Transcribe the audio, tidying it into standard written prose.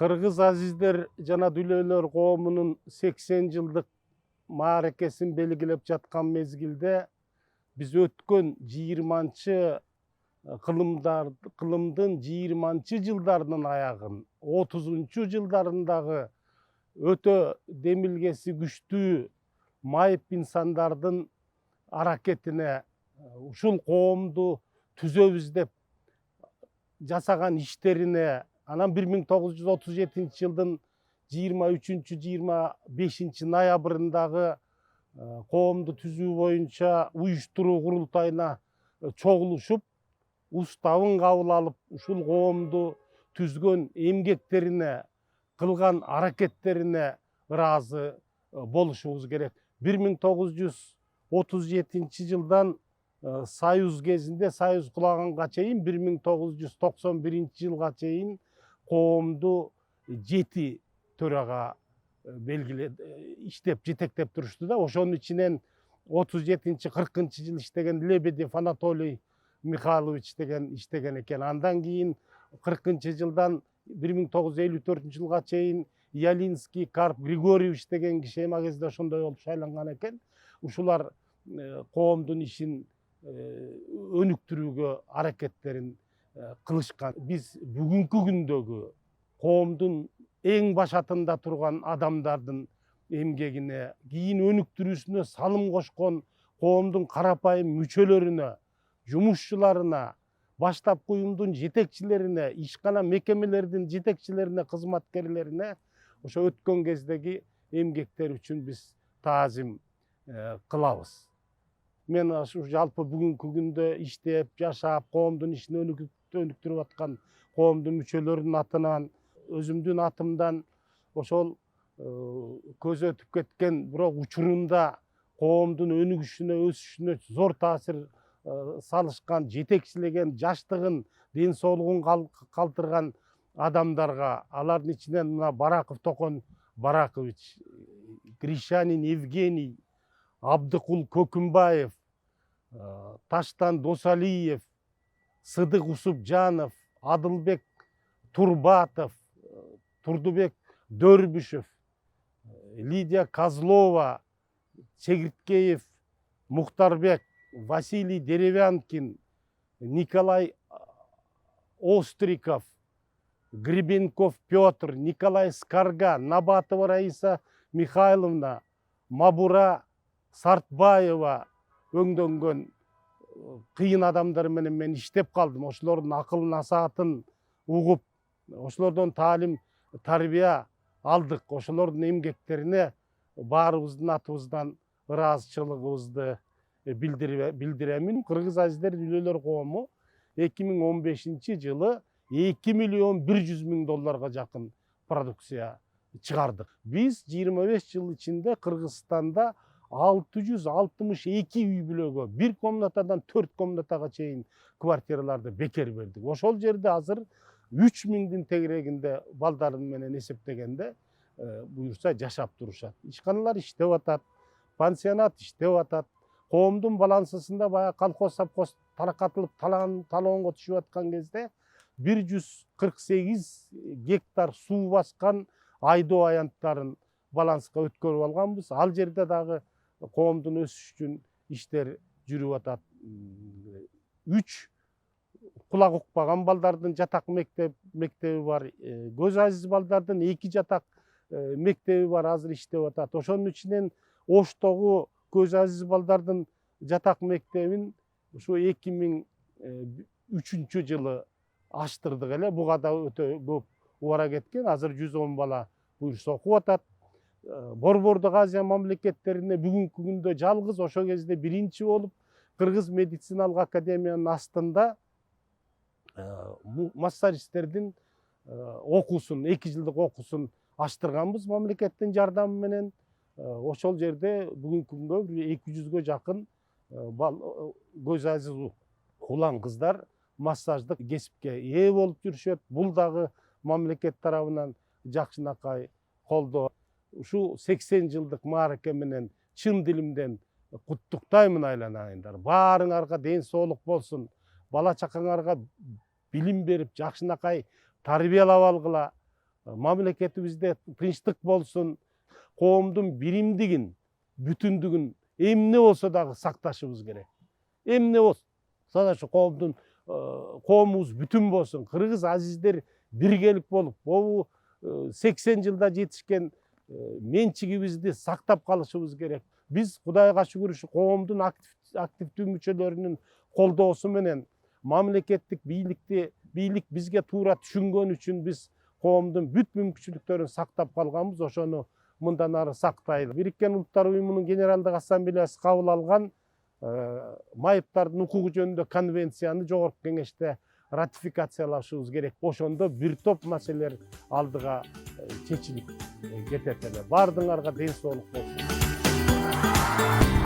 Кыргыз азиздер жана дүлөөлөр коомунун 80 жылдык мааракесин белгилеп жаткан мезгилде биз өткөн 20 кылымдын 20 жылдарынын аягын 30 жылдарындагы өтө демилгеси күчтүү майып инсандардын аракетине ушул коомду түзөбүз деп жасаган иштерине анан 1937 жылдын 23-25 ноябрындагы коомду түзүү боюнча уюштуруу курултайына чогулушуп уставын кабыл алып ушул коомду түзгөн эмгектерине кылган аракеттерине ыраазы болушубуз керек. 1937 жылдан Союз кезинде, Союз кулаганга чейин 1991 жылга чейин коомду 7 төрага белгилеп иштеп жетектеп турушту да. Ошонун ичинен 37-40 жыл иштеген Лебедев Анатолий Михайлович деген иштеген экен. Андан кийин 40 жылдан 1954 жылга чейин Ялинский Карп Григорьевич деген киши эми кезде ошондой болуп шайланган экен. Ушулар коомдун ишин өнүктүрүүгө аракеттерин кылышкан. Биз бүгүнкү күндөгү коомдун эң башатында турган адамдардын эмгегине, кийин өнүктүрүүсүнө салым кошкон коомдун карапайым мүчөлөрүнө, жумушчуларына, баштапкы уюмдун жетекчилерине, ишкана мекемелердин жетекчилерине, кызматкерлерине ошо өткөн кездеги эмгектер үчүн биз таазим кылабыз. Мен ушу жалпы бүгүнкү күндө иштеп, жашап, коомдун ишин өнүктүрүп аткан коомдун мүчөлөрүнүн атынан, өзүмдүн атымдан ошол көзү өтүп кеткен бирок учурунда коомдун өнүгүшүнө, өсүшүнө зор таасир салышкан, жетекчилеген, жаштыгын, ден соолугун калтырган адамдарга, алардын ичинен мына Бараков Токон Баракович, Гришанин Евгений, Абдыкул Көкүмбаев, Таштан Досалиев, Сыдык Усупжанов, Адылбек Турбатов, Турдубек Дөрбүшев, Лидия Козлова, Чегирткеев Мухтарбек, Василий Деревянкин, Николай Остриков, Гребенков Петр, Николай Скарга, Набатова Раиса Михайловна, Мабура Сартбаева өңдөнгөн кыйын адамдар менен мен иштеп калдым. Ошолордун акыл насаатын угуп, ошолордон таалим, тарбия алдык. Ошолордун эмгектерине баарыбыздын атыбыздан ыраазычылыгыбызды билдиремин. Кыргыз азиздер дүлөөлөр коому 2015 жылы 2.100.000 долларга жакын продукция чыгардык. Биз 25 жыл ичинде Кыргызстанда 662 үй бүлөгө, 1 комнатадан 4 комнатага чейин квартираларды бекер бердик. Ошол жерде азыр 3000-дин тегерегинде балдарын менен эсептегенде буюрса жашап турушат. Ишканалар иштеп атат, пансионат иштеп атат. Коомдун балансысында баягы колхоз совхоз таркатылып талоонго түшүп аткан кезде 148 гектар суу баскан айдоо аянттарын баланска өткөрүп алганбыз. Ал жерде дагы коомдун өсүшү үчүн иштер жүрүп атат. 3 кулак укпаган балдардын жатак мектеби бар. Көз азиз балдардын 2 жатак мектеби бар, азыр иштеп атат. Ошонун ичинен Оштогу көз азиз балдардын жатак мектебин ушу 2003 жылы аштырдык эле. Буга да өтө көп убара кеткен. Азыр 110 бала буюрса окуп атат. Борбордук Азия мамлекеттерине бүгүнкү күндө жалгыз ошо кезде биринчи болуп Кыргыз медициналык академиянын астында массажисттердин окуусун, 2 жылдык окуусун аштырганбыз мамлекеттин жардамы менен. Ошол жерде бүгүнкү күнгө 200гө жакын көз азиз улан кыздар массаждык кесипке ээ болуп жүрүшөт. Бул дагы мамлекет тарабынан жакшынакай колдоо. Ушу 80 жылдык маараке менен чын дилимден куттуктаймын айланайындар. Баарыңарга ден соолук болсун. Бала чакаңарга билим берип, жакшынакай тарбиялап алгыла. мамлекетибизде тынчтык болсун, коомдун биримдигин, бүтүндүгүн эмне болсо дагы сакташыбыз керек. Эмне болсо ошо коомубуз бүтүн болсун, кыргыз азиздер биргелик болуп, могу 80 жылда жетишкен менчигибизди сактап калышыбыз керек. Биз Кудайга шүгүр ушу коомдун активдүү мүчөлөрүнүн колдоосу менен мамлекеттик бийлик бизге туура түшүнгөн үчүн биз коомдун бүт мүмкүнчүлүктөрүн сактап калганбыз. Ошону мындан ары сактайлы. Бириккен Улуттар уюмунун Генералдык Ассамблеясы кабыл алган майыптардын укугу жөнүндө конвенцияны Жогорку Кеңеште ратификациялашыбыз керек. Ошондо бир топ маселелер алдыга чечилип кетет эле. Баардыгыңарга ден соолук болсун.